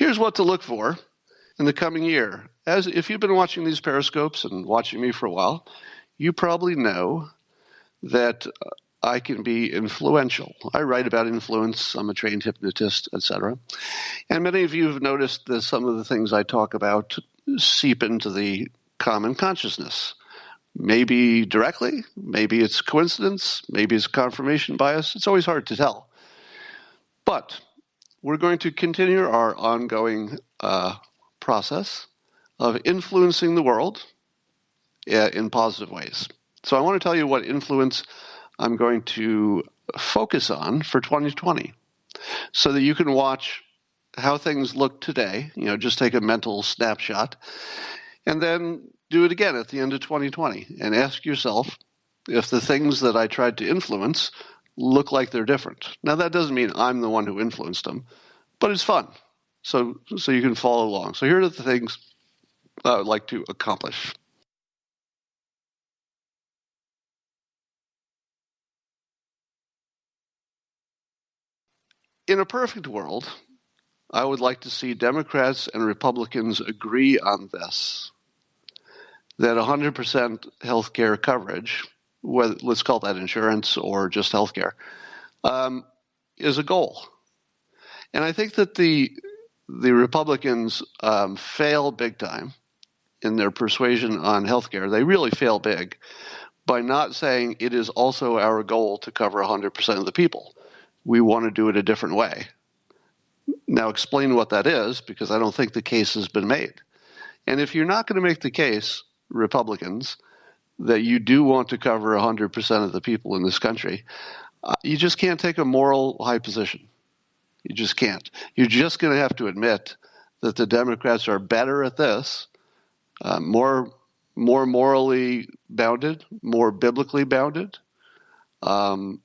Here's what to look for in the coming year. As if you've been watching these periscopes and watching me for a while, you probably know that I can be influential. I write about influence. I'm a trained hypnotist, etc. And many of you have noticed that some of the things I talk about seep into the common consciousness. Maybe directly, maybe it's coincidence, maybe it's confirmation bias. It's always hard to tell. But we're going to continue our ongoing process of influencing the world in positive ways. So I want to tell you what influence I'm going to focus on for 2020 so that you can watch how things look today, just take a mental snapshot, and then do it again at the end of 2020 and ask yourself if the things that I tried to influence look like they're different. Now, that doesn't mean I'm the one who influenced them, but it's fun. So you can follow along. So here are the things I would like to accomplish. In a perfect world, I would like to see Democrats and Republicans agree on this, that 100% health care coverage, whether, let's call that insurance or just health care, is a goal. And I think that the Republicans fail big time in their persuasion on health care. They really fail big by not saying it is also our goal to cover 100% of the people. We want to do it a different way. Now explain what that is, because I don't think the case has been made. And if you're not going to make the case, Republicans, that you do want to cover 100% of the people in this country, you just can't take a moral high position. You just can't. You're just going to have to admit that the Democrats are better at this, more morally bounded, more biblically bounded. In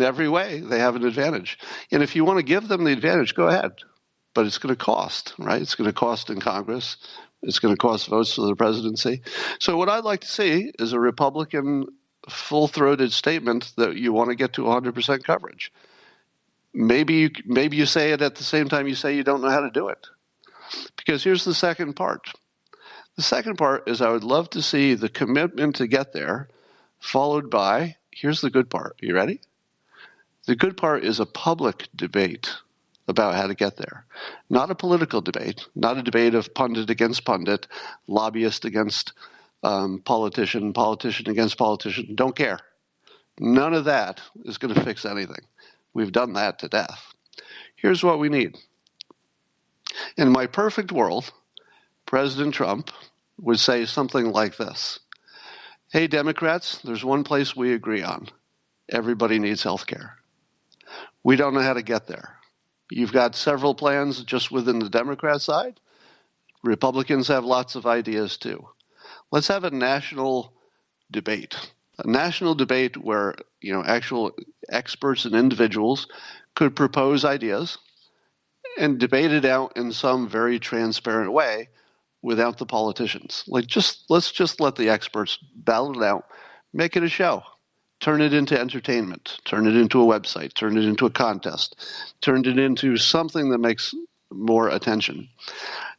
every way, they have an advantage. And if you want to give them the advantage, go ahead. But it's going to cost, right? It's going to cost in Congress. It's going to cost votes for the presidency. So what I'd like to see is a Republican full-throated statement that you want to get to 100% coverage. Maybe you say it at the same time you say you don't know how to do it. Because here's the second part. The second part is I would love to see the commitment to get there followed by, here's the good part. You ready? The good part is a public debate about how to get there. Not a political debate, not a debate of pundit against pundit, lobbyist against politician, politician against politician. Don't care. None of that is going to fix anything. We've done that to death. Here's what we need. In my perfect world, President Trump would say something like this. Hey, Democrats, there's one place we agree on. Everybody needs health care. We don't know how to get there. You've got several plans just within the Democrat side. Republicans have lots of ideas too. Let's have a national debate. A national debate where, actual experts and individuals could propose ideas and debate it out in some very transparent way without the politicians. Let's just let the experts battle it out, make it a show. Turn it into entertainment, turn it into a website, turn it into a contest, turn it into something that makes more attention.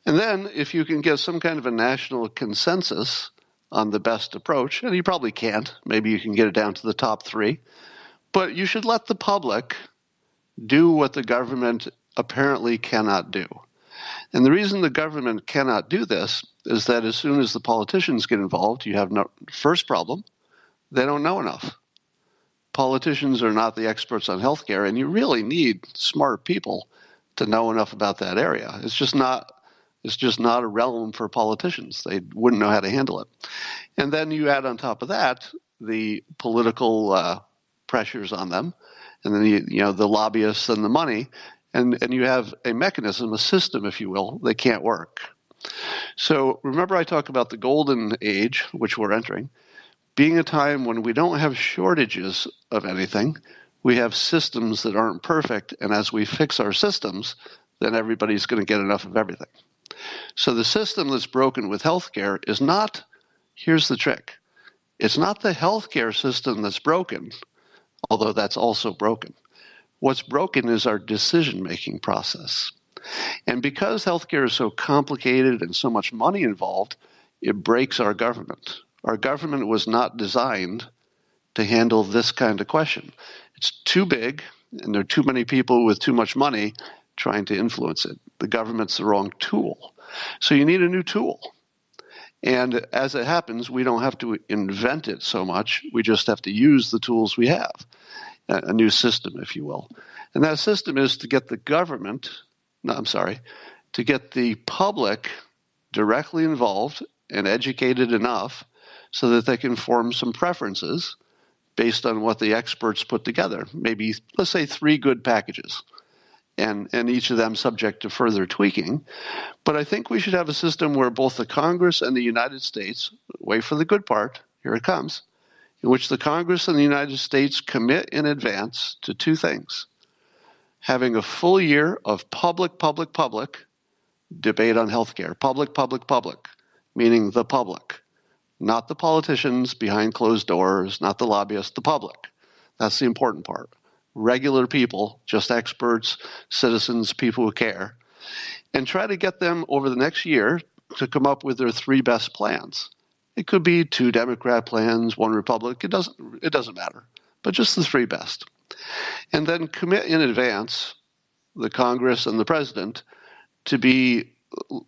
And then if you can get some kind of a national consensus on the best approach, and you probably can't, maybe you can get it down to the top 3, but you should let the public do what the government apparently cannot do. And the reason the government cannot do this is that as soon as the politicians get involved, you have no first problem, they don't know enough. Politicians are not the experts on healthcare, and you really need smart people to know enough about that area. It's just not a realm for politicians. They wouldn't know how to handle it. And then you add on top of that the political pressures on them, and then the lobbyists and the money, and you have a mechanism, a system, if you will, that can't work. So remember I talk about the golden age, which we're entering, being a time when we don't have shortages of anything. We have systems that aren't perfect, and as we fix our systems, then everybody's going to get enough of everything. So the system that's broken with healthcare is not, here's the trick, it's not the healthcare system that's broken, although that's also broken. What's broken is our decision-making process. And because healthcare is so complicated and so much money involved, it breaks our government. Our government was not designed to handle this kind of question. It's too big, and there are too many people with too much money trying to influence it. The government's the wrong tool. So you need a new tool. And as it happens, we don't have to invent it so much. We just have to use the tools we have, a new system, if you will. And that system is to get the to get the public directly involved and educated enough so that they can form some preferences based on what the experts put together. Maybe, let's say, 3 good packages, and each of them subject to further tweaking. But I think we should have a system where both the Congress and the United States, wait for the good part, here it comes, in which the Congress and the United States commit in advance to 2 things: having a full year of public debate on healthcare. Public, meaning the public. Not the politicians behind closed doors, not the lobbyists, the public. That's the important part. Regular people, just experts, citizens, people who care. And try to get them over the next year to come up with their 3 best plans. It could be 2 Democrat plans, 1 Republican. It doesn't matter. But just the 3 best. And then commit in advance, the Congress and the President, to be,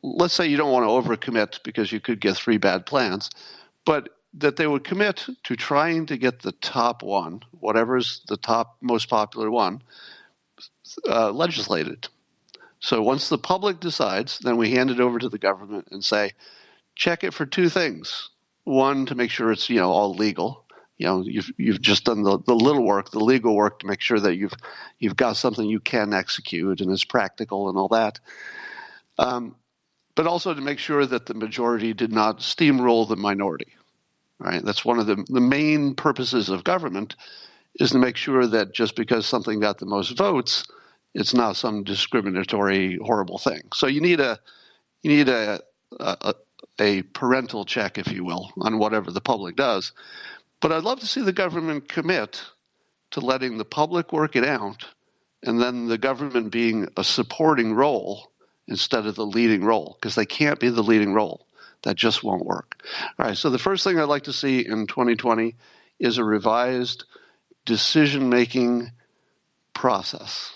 let's say you don't want to overcommit because you could get 3 bad plans, but that they would commit to trying to get the top one, whatever's the top most popular one, legislated. So once the public decides, then we hand it over to the government and say, check it for 2 things. 1, to make sure it's all legal. You've just done the little work, the legal work, to make sure that you've got something you can execute and is practical and all that. But also to make sure that the majority did not steamroll the minority. Right? That's one of the main purposes of government, is to make sure that just because something got the most votes, it's not some discriminatory, horrible thing. So you need a parental check, if you will, on whatever the public does. But I'd love to see the government commit to letting the public work it out, and then the government being a supporting role instead of the leading role, because they can't be the leading role. That just won't work. All right, so the first thing I'd like to see in 2020 is a revised decision-making process.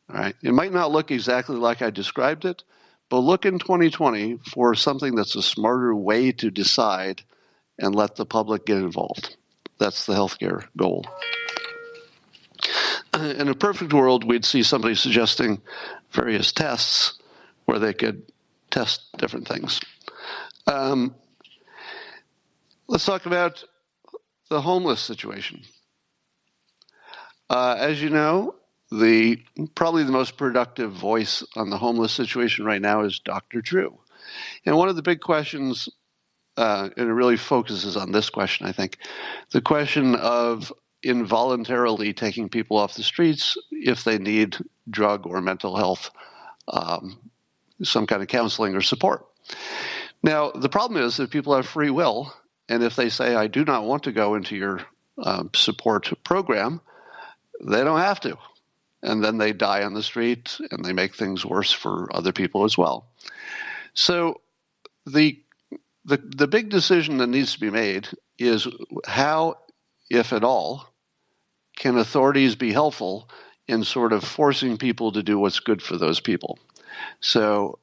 All right, it might not look exactly like I described it, but look in 2020 for something that's a smarter way to decide and let the public get involved. That's the healthcare goal. In a perfect world, we'd see somebody suggesting various tests where they could test different things. Let's talk about the homeless situation. As you know, probably the most productive voice on the homeless situation right now is Dr. Drew. And one of the big questions, and it really focuses on this question, I think, the question of involuntarily taking people off the streets if they need drug or mental health, some kind of counseling or support. Now, the problem is that people have free will, and if they say, I do not want to go into your support program, they don't have to. And then they die on the street, and they make things worse for other people as well. So the big decision that needs to be made is how, if at all, can authorities be helpful in sort of forcing people to do what's good for those people. So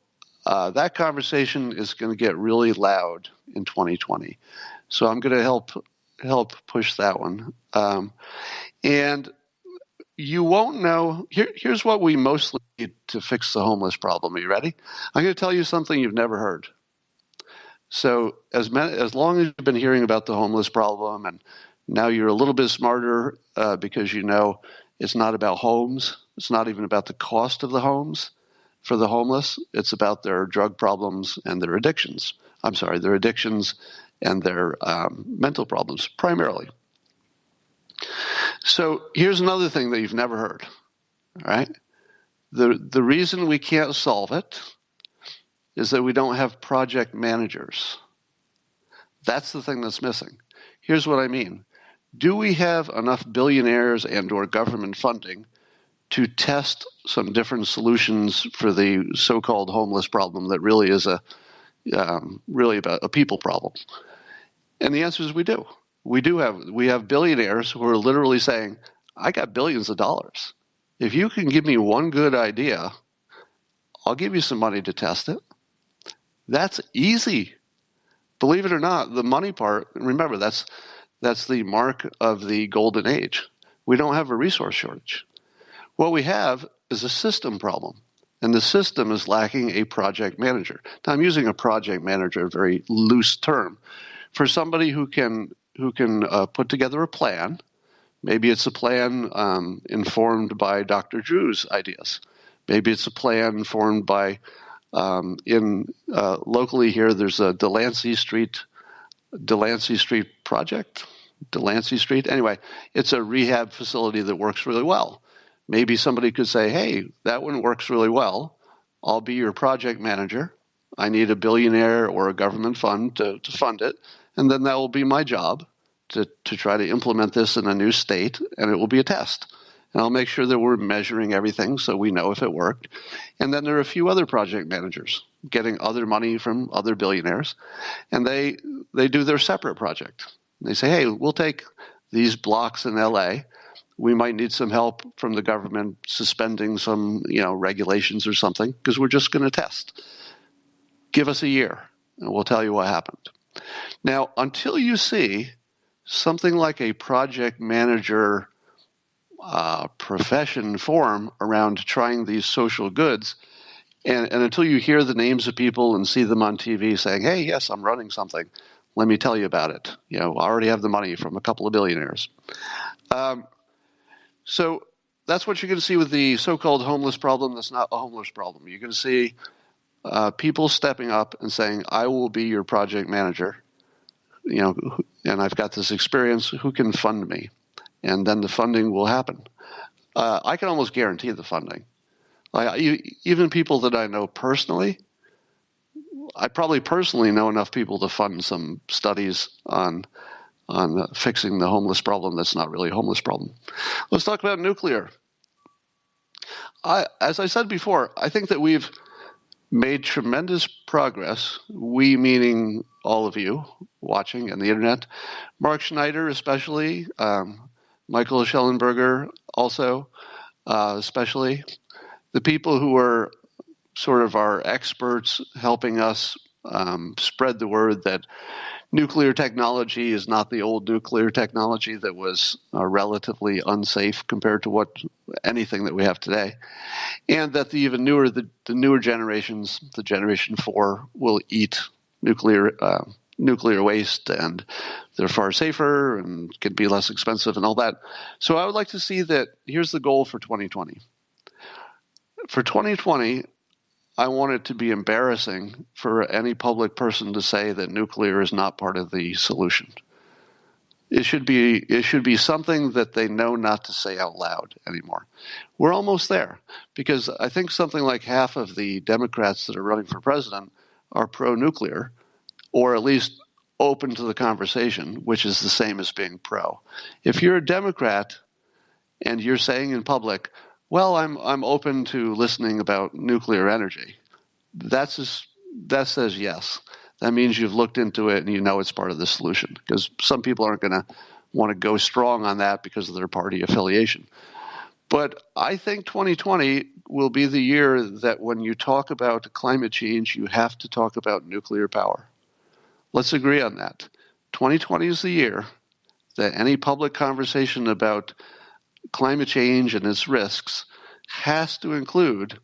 that conversation is going to get really loud in 2020. So I'm going to help push that one. And you won't know. Here's what we mostly need to fix the homeless problem. Are you ready? I'm going to tell you something you've never heard. So as long as you've been hearing about the homeless problem, and now you're a little bit smarter because you know it's not about homes. It's not even about the cost of the homes for the homeless. It's about their drug problems and their addictions. Their addictions and their mental problems primarily. So here's another thing that you've never heard. All right? The reason we can't solve it is that we don't have project managers. That's the thing that's missing. Here's what I mean. Do we have enough billionaires and or government funding to test some different solutions for the so-called homeless problem that really is really about a people problem? And the answer is we do. We have billionaires who are literally saying, I got billions of dollars. If you can give me one good idea, I'll give you some money to test it. That's easy. Believe it or not, the money part, remember, that's the mark of the golden age. We don't have a resource shortage. What we have is a system problem, and the system is lacking a project manager. Now, I'm using a project manager, a very loose term, for somebody who can put together a plan. Maybe it's a plan informed by Dr. Drew's ideas. Maybe it's a plan informed by locally here. There's a Delancey Street project. Delancey Street. Anyway, it's a rehab facility that works really well. Maybe somebody could say, hey, that one works really well. I'll be your project manager. I need a billionaire or a government fund to fund it. And then that will be my job to try to implement this in a new state, and it will be a test. And I'll make sure that we're measuring everything so we know if it worked. And then there are a few other project managers getting other money from other billionaires, and they do their separate project. They say, hey, we'll take these blocks in LA. We might need some help from the government suspending some, regulations or something, because we're just going to test. Give us a year, and we'll tell you what happened. Now, until you see something like a project manager profession form around trying these social goods, and until you hear the names of people and see them on TV saying, hey, yes, I'm running something, let me tell you about it. I already have the money from a couple of billionaires. So that's what you're going to see with the so-called homeless problem. That's not a homeless problem. You're going to see people stepping up and saying, I will be your project manager, and I've got this experience. Who can fund me? And then the funding will happen. I can almost guarantee the funding. Even people that I know personally, I probably personally know enough people to fund some studies on fixing the homeless problem that's not really a homeless problem. Let's talk about nuclear. As I said before, I think that we've made tremendous progress, we meaning all of you watching on the internet, Mark Schneider especially, Michael Schellenberger also especially, the people who are sort of our experts helping us spread the word that nuclear technology is not the old nuclear technology that was relatively unsafe compared to anything that we have today, and that the newer generations, the Generation 4, will eat nuclear waste, and they're far safer and can be less expensive and all that. So I would like to see that. Here's the goal for 2020. For 2020, I want it to be embarrassing for any public person to say that nuclear is not part of the solution. It should be something that they know not to say out loud anymore. We're almost there, because I think something like half of the Democrats that are running for president are pro-nuclear, or at least open to the conversation, which is the same as being pro. If you're a Democrat and you're saying in public, well, I'm open to listening about nuclear energy, that says yes. That means you've looked into it and you know it's part of the solution, because some people aren't going to want to go strong on that because of their party affiliation. But I think 2020 will be the year that when you talk about climate change, you have to talk about nuclear power. Let's agree on that. 2020 is the year that any public conversation about climate change and its risks has to include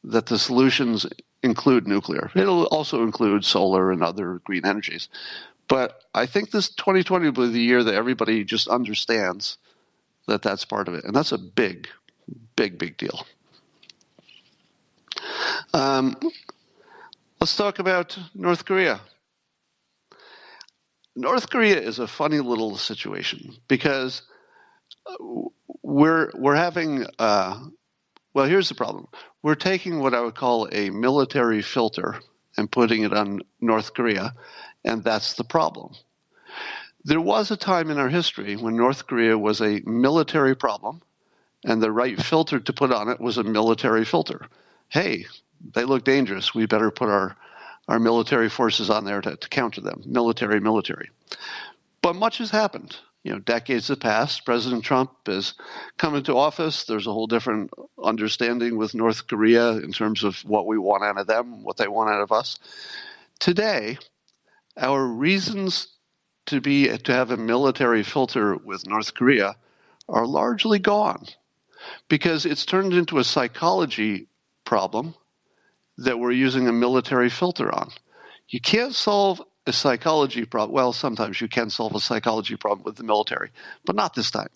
that the solutions include nuclear. It'll also include solar and other green energies. But I think this 2020 will be the year that everybody just understands that that's part of it. And that's a big, big, big deal. Let's talk about North Korea. North Korea is a funny little situation, because we're having well, here's the problem. We're taking what I would call a military filter and putting it on North Korea, and that's the problem. There was a time in our history when North Korea was a military problem, And the right filter to put on it was a military filter. Hey, they look dangerous. We better put our military forces on there to counter them. Military. But much has happened. Decades have passed. President Trump has come into office. There's a whole different understanding with North Korea in terms of what we want out of them, what they want out of us. Today, our reasons to have a military filter with North Korea are largely gone, because it's turned into a psychology problem that we're using a military filter on. You can't solve a psychology problem. Well, sometimes you can solve a psychology problem with the military, but not this time.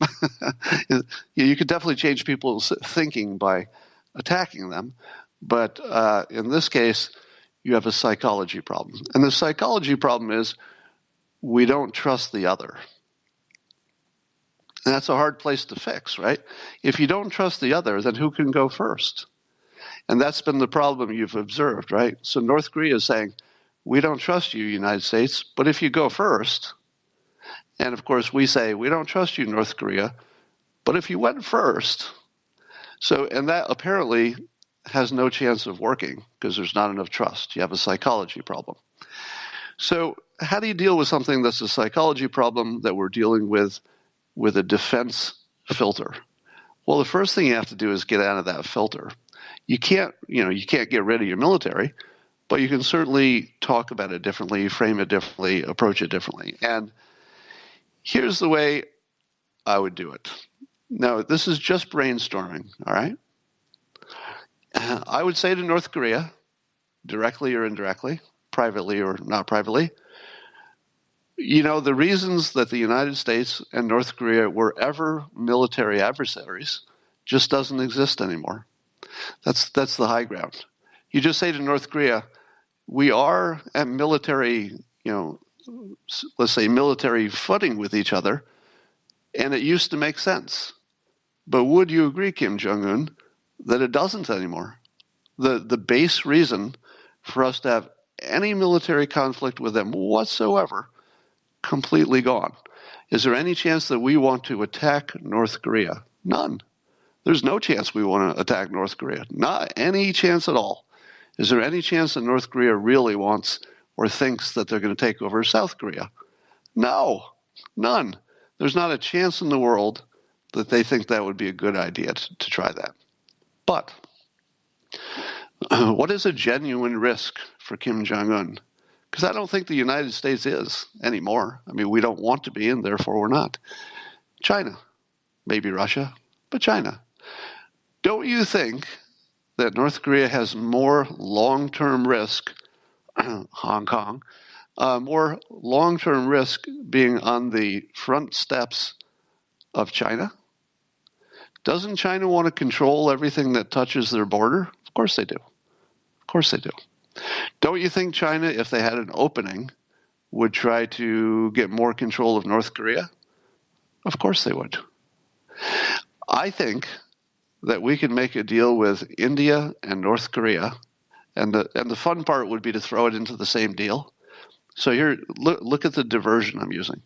You could definitely change people's thinking by attacking them, but in this case, you have a psychology problem. And the psychology problem is we don't trust the other. And that's a hard place to fix, right? If you don't trust the other, then who can go first? And that's been the problem you've observed, right? So North Korea is saying, we don't trust you, United States, but if you go first, and of course we say, we don't trust you, North Korea, but if you went first, and that apparently has no chance of working because there's not enough trust. You have a psychology problem. So how do you deal with something that's a psychology problem that we're dealing with a defense filter? Well, the first thing you have to do is get out of that filter. You can't get rid of your military, but you can certainly talk about it differently, frame it differently, approach it differently. And here's the way I would do it. Now, this is just brainstorming, all right? I would say to North Korea, directly or indirectly, privately or not privately, the reasons that the United States and North Korea were ever military adversaries just doesn't exist anymore. That's the high ground. You just say to North Korea, we are at military, let's say military footing with each other, and it used to make sense. But would you agree, Kim Jong-un, that it doesn't anymore? The base reason for us to have any military conflict with them whatsoever, completely gone. Is there any chance that we want to attack North Korea? None. There's no chance we want to attack North Korea. Not any chance at all. Is there any chance that North Korea really wants or thinks that they're going to take over South Korea? No, none. There's not a chance in the world that they think that would be a good idea to try that. But what is a genuine risk for Kim Jong-un? Because I don't think the United States is anymore. I mean, we don't want to be, and therefore we're not. China, maybe Russia, but China. Don't you think that North Korea has more long-term risk, Hong Kong, more long-term risk being on the front steps of China? Doesn't China want to control everything that touches their border? Of course they do. Of course they do. Don't you think China, if they had an opening, would try to get more control of North Korea? Of course they would. I think that we can make a deal with India and North Korea, and the fun part would be to throw it into the same deal. So here, look at the diversion I'm using.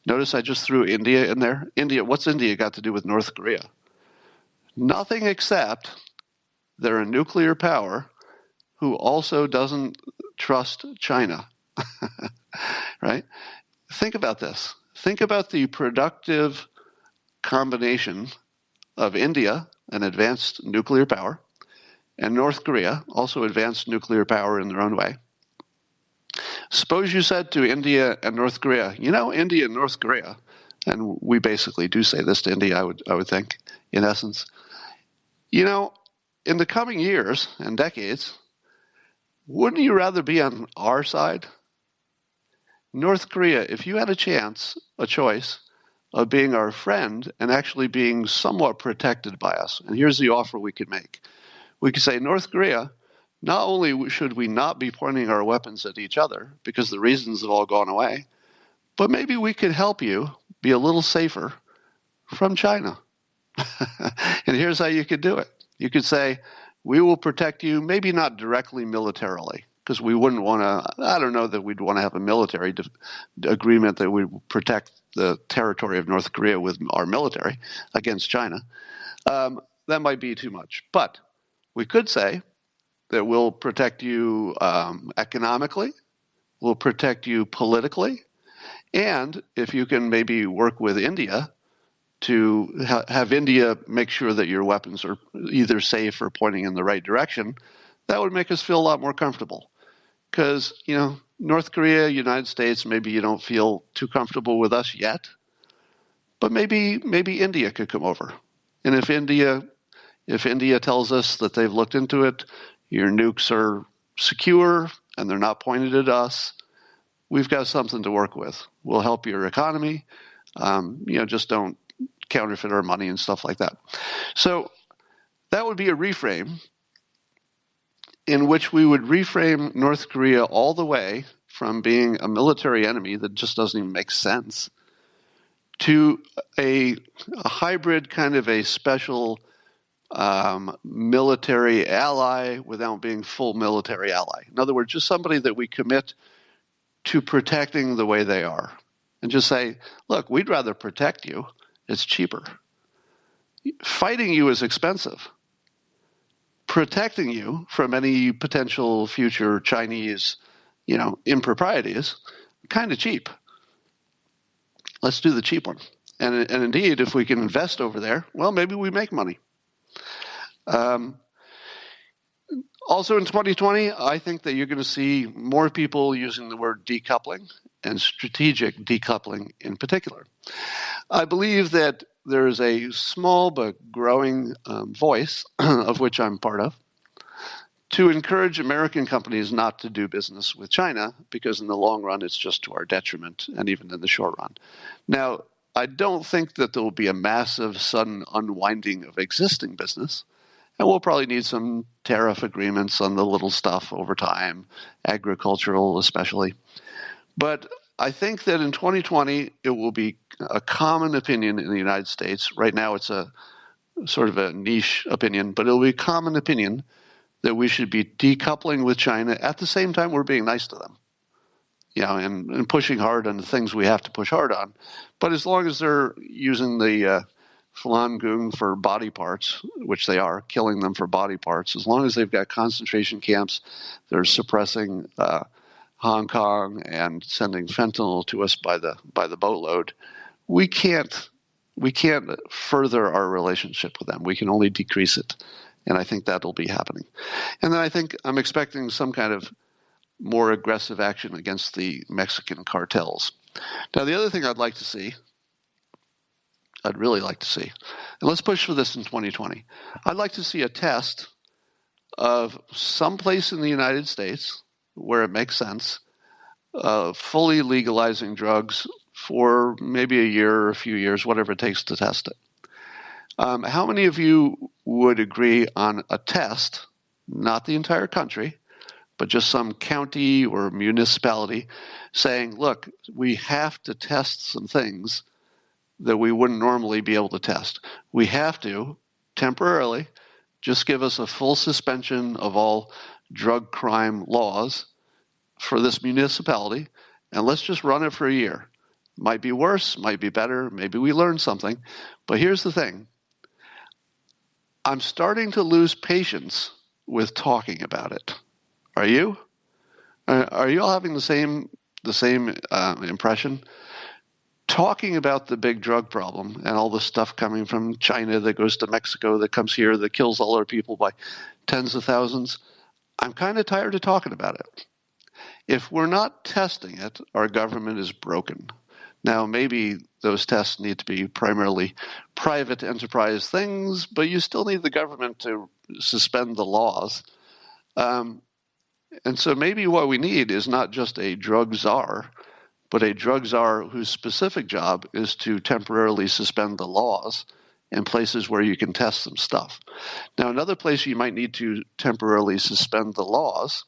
Notice I just threw India in there. India, what's India got to do with North Korea? Nothing except they're a nuclear power who also doesn't trust China, right? Think about this. Think about the productive combination of India, an advanced nuclear power, and North Korea, also advanced nuclear power in their own way. Suppose you said to India and North Korea, India and North Korea, and we basically do say this to India, I would think, in essence, in the coming years and decades, wouldn't you rather be on our side? North Korea, if you had a choice of being our friend and actually being somewhat protected by us, and here's the offer we could make. We could say, North Korea, not only should we not be pointing our weapons at each other because the reasons have all gone away, but maybe we could help you be a little safer from China. And here's how you could do it. You could say, we will protect you, maybe not directly militarily, because we wouldn't want to, I don't know that we'd want to have a military agreement that would protect the territory of North Korea with our military against China. That might be too much. But we could say that we'll protect you economically, we'll protect you politically, and if you can maybe work with India to have India make sure that your weapons are either safe or pointing in the right direction, that would make us feel a lot more comfortable. Because, North Korea, United States, maybe you don't feel too comfortable with us yet, but maybe India could come over. And if India tells us that they've looked into it, your nukes are secure and they're not pointed at us, we've got something to work with. We'll help your economy. Just don't counterfeit our money and stuff like that. So that would be a reframe in which we would reframe North Korea all the way from being a military enemy that just doesn't even make sense to a hybrid kind of a special military ally without being full military ally. In other words, just somebody that we commit to protecting the way they are. And just say, look, we'd rather protect you. It's cheaper. Fighting you is expensive. Protecting you from any potential future Chinese, improprieties, kind of cheap. Let's do the cheap one. And indeed, if we can invest over there, well, maybe we make money. Also in 2020, I think that you're going to see more people using the word decoupling and strategic decoupling in particular. I believe that there is a small but growing voice, of which I'm part of, to encourage American companies not to do business with China because in the long run it's just to our detriment and even in the short run. Now, I don't think that there will be a massive sudden unwinding of existing business. And we'll probably need some tariff agreements on the little stuff over time, agricultural especially. But I think that in 2020, it will be a common opinion in the United States. Right now, it's a sort of a niche opinion, but it'll be a common opinion that we should be decoupling with China at the same time we're being nice to them, and pushing hard on the things we have to push hard on. But as long as they're using the Falun Gong for body parts, which they are, killing them for body parts, as long as they've got concentration camps, they're suppressing Hong Kong and sending fentanyl to us by the boatload, we can't further our relationship with them. We can only decrease it. And I think that'll be happening. And then I think I'm expecting some kind of more aggressive action against the Mexican cartels. Now, the other thing I'd really like to see, and let's push for this in 2020, I'd like to see a test of some place in the United States where it makes sense, fully legalizing drugs for maybe a year or a few years, whatever it takes to test it. How many of you would agree on a test, not the entire country, but just some county or municipality saying, look, we have to test some things that we wouldn't normally be able to test. We have to, temporarily, just give us a full suspension of all drug crime laws for this municipality, and let's just run it for a year. Might be worse, might be better, maybe we learn something. But here's the thing. I'm starting to lose patience with talking about it. Are you? Are you all having the same impression? Talking about the big drug problem and all the stuff coming from China that goes to Mexico, that comes here, that kills all our people by tens of thousands, I'm kind of tired of talking about it. If we're not testing it, our government is broken. Now, maybe those tests need to be primarily private enterprise things, but you still need the government to suspend the laws. And so maybe what we need is not just a drug czar, but a drug czar whose specific job is to temporarily suspend the laws in places where you can test some stuff. Now, another place you might need to temporarily suspend the laws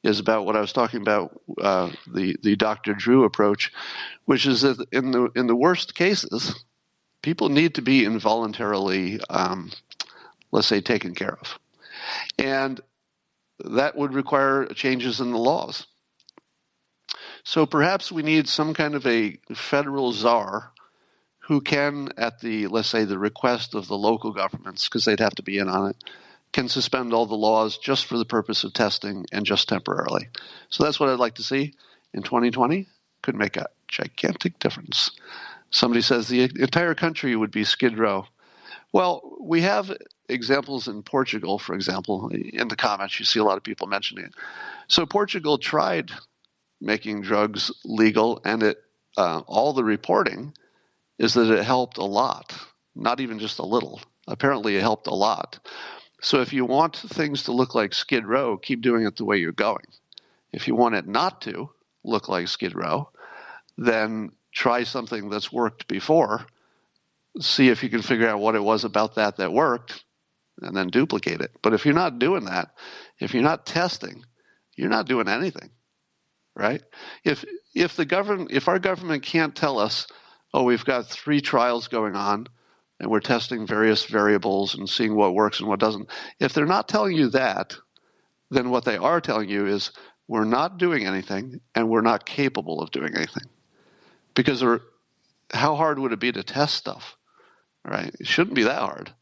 is about what I was talking about, the Dr. Drew approach, which is that in the worst cases, people need to be involuntarily, let's say, taken care of. And that would require changes in the laws. So perhaps we need some kind of a federal czar who can, at the, let's say, the request of the local governments, because they'd have to be in on it, can suspend all the laws just for the purpose of testing and just temporarily. So that's what I'd like to see in 2020. Could make a gigantic difference. Somebody says the entire country would be Skid Row. Well, we have examples in Portugal, for example. In the comments, you see a lot of people mentioning it. So Portugal tried making drugs legal, and all the reporting is that it helped a lot, not even just a little. Apparently, it helped a lot. So if you want things to look like Skid Row, keep doing it the way you're going. If you want it not to look like Skid Row, then try something that's worked before. See if you can figure out what it was about that worked, and then duplicate it. But if you're not doing that, if you're not testing, you're not doing anything, right? If our government can't tell us, oh, we've got 3 trials going on, and we're testing various variables and seeing what works and what doesn't. If they're not telling you that, then what they are telling you is we're not doing anything and we're not capable of doing anything. Because how hard would it be to test stuff, right? It shouldn't be that hard.